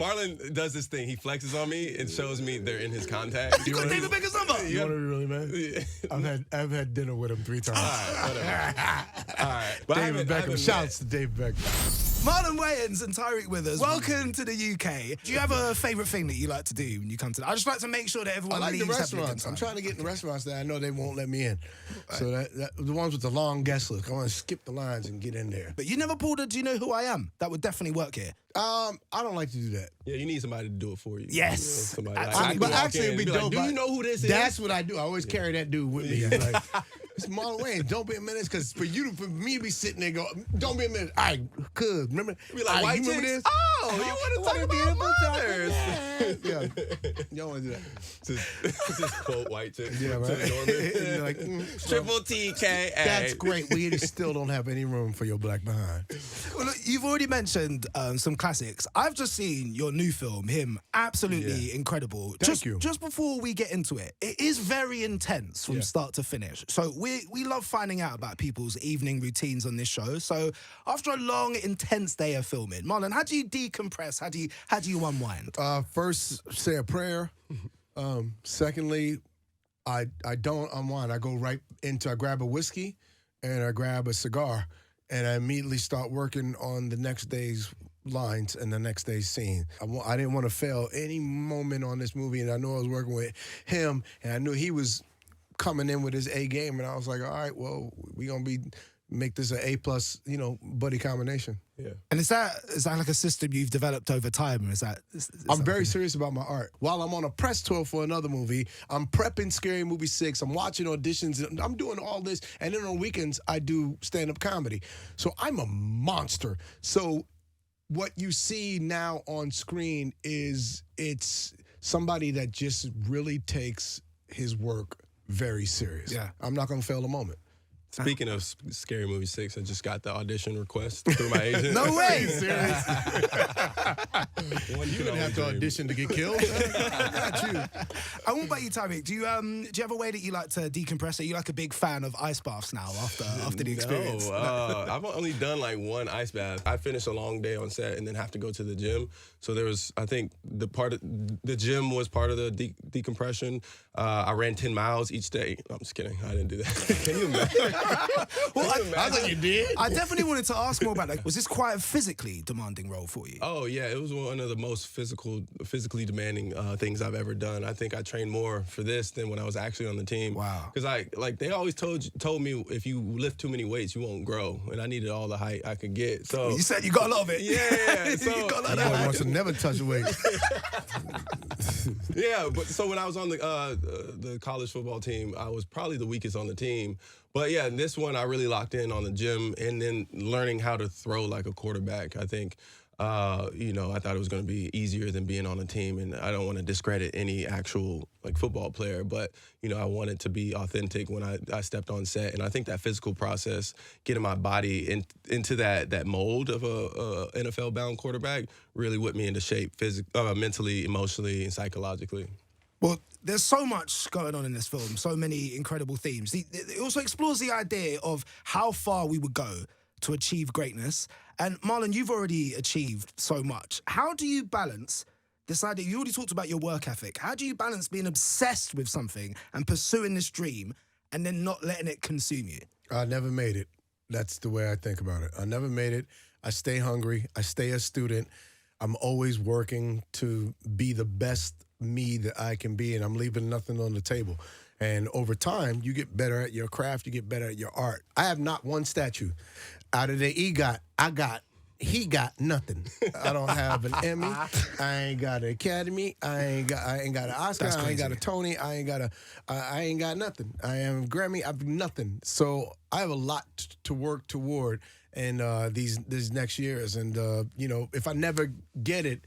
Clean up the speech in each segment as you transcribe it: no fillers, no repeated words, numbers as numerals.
Marlon does this thing. He flexes on me and shows me they're in his contacts. You got David Beckham's number. You want to be really mad? Yeah. I've had dinner with him 3 times. All right, whatever. All right. But David Beckham. Shouts to David Beckham. Marlon Wayans and Tyriq with us. Welcome to the UK. Do you have a favourite thing that you like to do when you come to? I just like to make sure that everyone I like the leaves restaurants. I'm trying to get in the restaurants that I know they won't let me in. Right. So that the ones with the long guest list, I want to skip the lines and get in there. But you never pulled a "Do you know who I am"? That would definitely work here. I don't like to do that. Yeah, you need somebody to do it for you. Yes. You know, but actually, it'd be dope. Do you know who this is? That's what I do. I always carry that dude with me. Like, it's Marlon Wayans. Don't be a menace, because for me to be sitting there go, don't be a menace. All right, cuz, remember? Be like, white you remember chicks? this? Oh, you want to talk about mothers. Yeah. You don't want to do that. Just quote white chicks. Yeah, right. You're like, Triple TKA. That's great. We still don't have any room for your black behind. Well, look, you've already mentioned some classics. I've just seen your new film, Him. Absolutely incredible. Thank you. Just before we get into it, it is very intense from start to finish. So we love finding out about people's evening routines on this show. So after a long, intense day of filming, Marlon, how do you decompress? How do you unwind? First, say a prayer. Secondly, I don't unwind. I go right into, I grab a whiskey and I grab a cigar and I immediately start working on the next day's lines and the next day's scene. I didn't want to fail any moment on this movie, and I know I was working with him, and I knew he was coming in with his A game, and I was like, all right, well, we're going to make this an A+, buddy combination. Yeah. And is that like a system you've developed over time, or is that? I'm very serious about my art. While I'm on a press tour for another movie, I'm prepping Scary Movie 6. I'm watching auditions. I'm doing all this, and then on weekends I do stand-up comedy. So I'm a monster. So what you see now on screen it's somebody that just really takes his work very serious. Yeah. I'm not going to fail a moment. Speaking of Scary Movie 6, I just got the audition request through my agent. No way! Serious? You didn't have to audition to get killed. I got you. And what about you, Tyriq? Do you have a way that you like to decompress? Are you like a big fan of ice baths now after the experience? No, I've only done like one ice bath. I finish a long day on set and then have to go to the gym. So there was, I think, the gym was part of the decompression. I ran 10 miles each day. No, I'm just kidding. I didn't do that. Can you imagine? Well, I thought you did. I definitely wanted to ask more about that. Was this quite a physically demanding role for you? Oh, yeah. It was one of the most physically demanding things I've ever done. I think I trained more for this than when I was actually on the team. Wow. Because they always told me if you lift too many weights, you won't grow. And I needed all the height I could get. So you said you got a lot of it. Yeah. So you got a lot of Boy height. wants to never touch weight. Yeah, but so when I was on the college football team, I was probably the weakest on the team. But yeah, this one I really locked in on the gym and then learning how to throw like a quarterback. I think, I thought it was going to be easier than being on a team. And I don't want to discredit any actual like football player, but I wanted to be authentic when I stepped on set. And I think that physical process, getting my body into that mold of a NFL-bound quarterback, really whipped me into shape, mentally, emotionally, and psychologically. Well, there's so much going on in this film, so many incredible themes. It also explores the idea of how far we would go to achieve greatness. And Marlon, you've already achieved so much. How do you balance this idea? You already talked about your work ethic. How do you balance being obsessed with something and pursuing this dream and then not letting it consume you? I never made it. That's the way I think about it. I never made it. I stay hungry. I stay a student. I'm always working to be the best me that I can be, and I'm leaving nothing on the table. And over time, you get better at your craft, you get better at your art. I have not one statue. Out of the he got nothing. I don't have an Emmy. I ain't got an Academy. I ain't got an Oscar. I ain't got a Tony. I ain't got nothing. I am Grammy. I've nothing. So I have a lot to work toward in these next years. And if I never get it,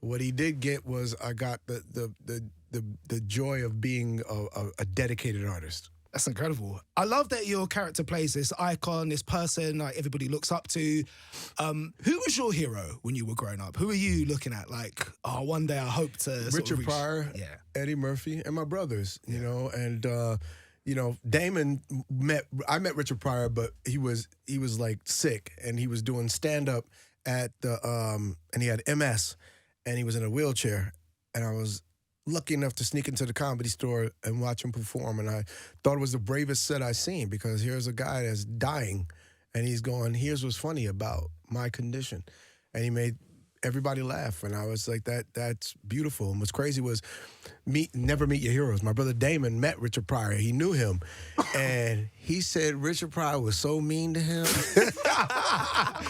what he did get was I got the joy of being a dedicated artist. That's incredible. I love that your character plays this icon, this person like everybody looks up to. Who was your hero when you were growing up? Who are you looking at like, one day I hope to Richard Pryor, Eddie Murphy, and my brothers, you know, and Damon I met Richard Pryor, but he was like sick and he was doing stand-up at the and he had MS. and he was in a wheelchair, and I was lucky enough to sneak into the Comedy Store and watch him perform, and I thought it was the bravest set I seen, because here's a guy that's dying, and he's going, here's what's funny about my condition, and he made everybody laugh, and I was like, that's beautiful. And what's crazy was never meet your heroes. My brother Damon met Richard Pryor. He knew him, and he said Richard Pryor was so mean to him.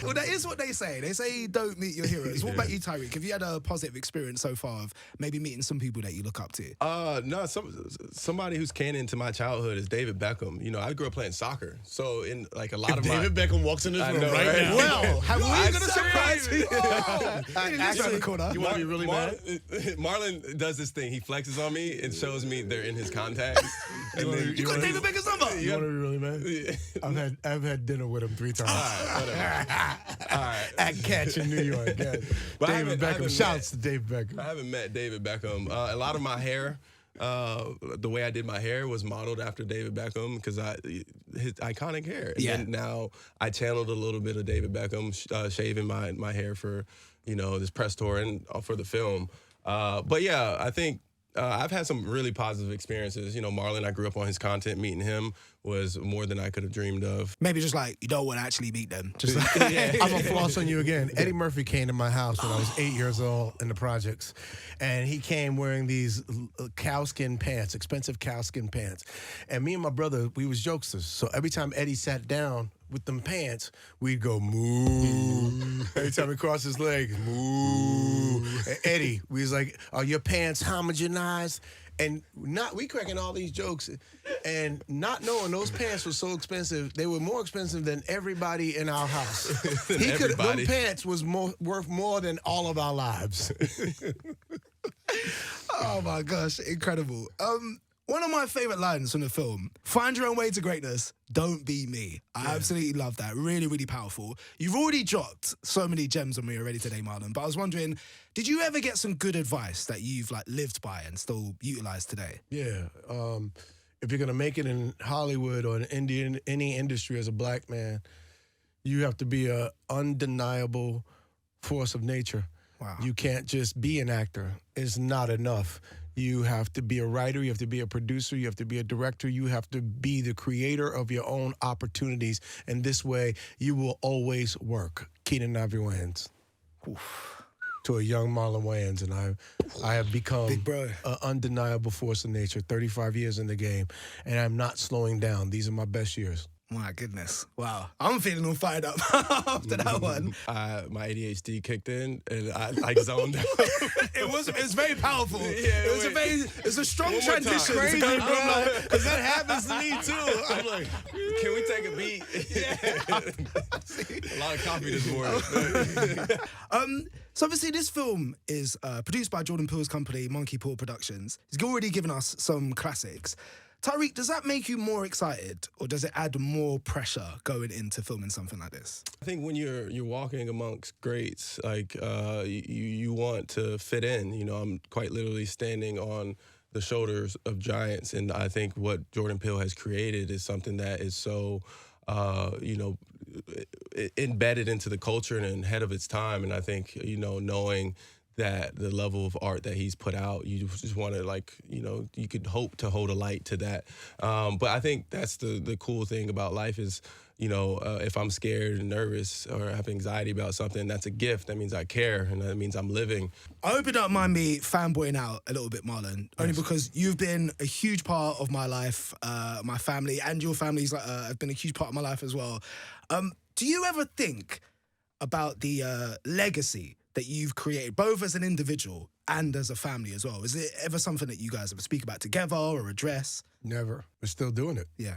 Well, that is what they say. They say don't meet your heroes. What about you, Tyriq? Have you had a positive experience so far of maybe meeting some people that you look up to? No, somebody who's canon to my childhood is David Beckham. You know, I grew up playing soccer, so in like a lot of David Beckham walks in this room know, right right? now. Well, have we I going to surprise you? Actually, you want to be really mad? Marlon does this thing. He flexes on me and shows me they're in his contacts. And then You got David Beckham's number. You want to be really mad? Yeah. I've had dinner with him 3 times. All right. At Catch in New York. Yeah. But David Beckham. Shouts to David Beckham. I haven't met David Beckham. A lot of my hair, the way I did my hair was modeled after David Beckham because his iconic hair. And Yeah. then now I channeled a little bit of David Beckham, shaving my hair for, this press tour and for the film. But yeah, I think I've had some really positive experiences. Marlon, I grew up on his content. Meeting him was more than I could have dreamed of. Maybe just like you don't want to actually meet them. Just like, I'm going to floss on you again. Eddie Murphy came to my house when I was 8 years old in the projects, and he came wearing these cowskin pants, expensive cowskin pants. And me and my brother, we was jokesters. So every time Eddie sat down with them pants, we'd go, moo. Every time he crossed his legs, moo. And Eddie, we was like, are your pants homogenized? And we cracking all these jokes and not knowing those pants were so expensive. They were more expensive than everybody in our house. Those pants was worth more than all of our lives. oh my gosh, incredible. One of my favorite lines from the film, find your own way to greatness, don't be me. I absolutely love that. Really, really powerful. You've already dropped so many gems on me already today, Marlon, but I was wondering, did you ever get some good advice that you've lived by and still utilized today? Yeah. If you're going to make it in Hollywood or in any industry as a black man, you have to be an undeniable force of nature. Wow. You can't just be an actor. It's not enough. You have to be a writer, you have to be a producer, you have to be a director, you have to be the creator of your own opportunities. And this way, you will always work. Keenan Ivory Wayans. To a young Marlon Wayans, and I have become Big bro. an undeniable force of nature, 35 years in the game, and I'm not slowing down. These are my best years. My goodness. Wow. I'm feeling all fired up after that one. My ADHD kicked in, and I zoned out. It was very powerful. Yeah, it was a strong One more time. transition. Crazy, to go from Because that happens to me, too. I'm like, Can we take a beat? A lot of coffee this morning. So obviously this film is produced by Jordan Peele's company, Monkey Paw Productions. He's already given us some classics. Tyriq, does that make you more excited, or does it add more pressure going into filming something like this? I think when you're walking amongst greats, you want to fit in. I'm quite literally standing on the shoulders of giants, and I think what Jordan Peele has created is something that is so, embedded into the culture and ahead of its time. And I think knowing that the level of art that he's put out, you just want to you could hope to hold a light to that. But I think that's the cool thing about life is, if I'm scared and nervous or have anxiety about something, that's a gift. That means I care, and that means I'm living. I hope you don't mind me fanboying out a little bit, Marlon, only because you've been a huge part of my life, my family, and your family's have been a huge part of my life as well. Do you ever think about the legacy that you've created, both as an individual and as a family as well? Is it ever something that you guys ever speak about together or address? Never. We're still doing it. Yeah.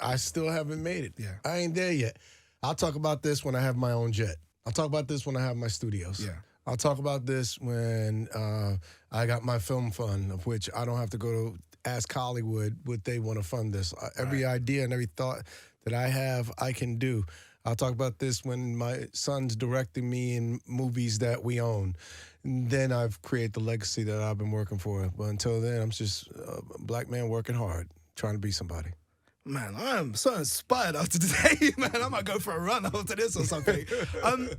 I still haven't made it. Yeah. I ain't there yet. I'll talk about this when I have my own jet. I'll talk about this when I have my studios. Yeah. I'll talk about this when I got my film fund, of which I don't have to go to ask Hollywood what they want to fund this. Every idea and every thought that I have, I can do. I'll talk about this when my son's directing me in movies that we own. And then I've created the legacy that I've been working for. But until then, I'm just a black man working hard, trying to be somebody. Man, I am so inspired after today, man. I might go for a run after this or something.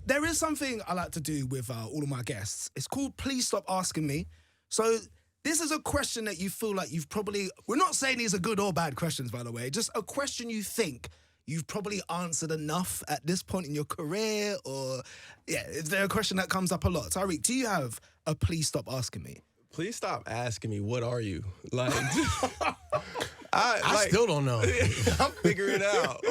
There is something I like to do with all of my guests. It's called Please Stop Asking Me. So this is a question that you feel like you've probably... We're not saying these are good or bad questions, by the way. Just a question you think you've probably answered enough at this point in your career, or... Yeah, is there a question that comes up a lot? Tyriq, do you have a Please Stop Asking Me? Please stop asking me, what are you? Like, I still don't know. I'm figuring it out.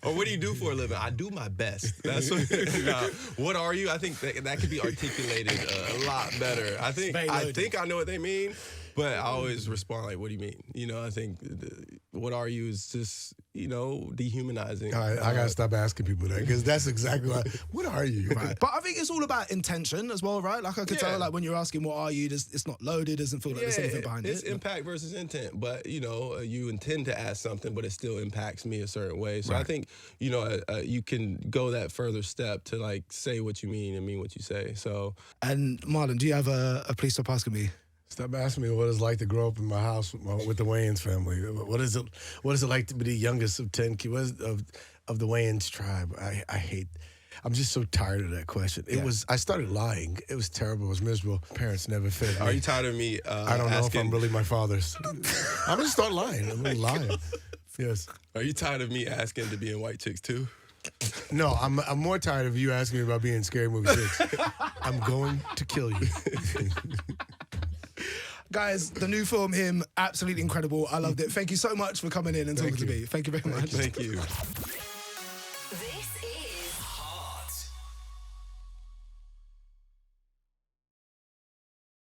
Or what do you do for a living? I do my best. That's what are you? I think that could be articulated a lot better. I think I know what they mean, but I always respond like, what do you mean? You know, I think what are you is just, you know, dehumanizing. I gotta stop asking people that, because that's exactly what are you? Right. But I think it's all about intention as well, right? Like I could tell, like when you're asking what are you, it's not loaded, doesn't feel like there's anything behind it's it. It's impact versus intent, but you know, you intend to ask something, but it still impacts me a certain way. So I think, you know, you can go that further step to like say what you mean and mean what you say. So. And Marlon, do you have a Please Stop Asking Me? Stop asking me what it's like to grow up in my house with the Wayans family. What is it like to be the youngest of 10 kids of the Wayans tribe? I hate. I'm just so tired of that question. I started lying. It was terrible. It was miserable. Parents never fed me. Are you tired of me? I don't know if I'm really my father's. I'm gonna start lying. I'm gonna lie. Yes. Are you tired of me asking to be in White Chicks too? No, I'm more tired of you asking me about being in Scary Movie 6. I'm going to kill you. Guys, the new film, Him, absolutely incredible. I loved it. Thank you so much for coming in and talking to me. Thank you very much. Thank you.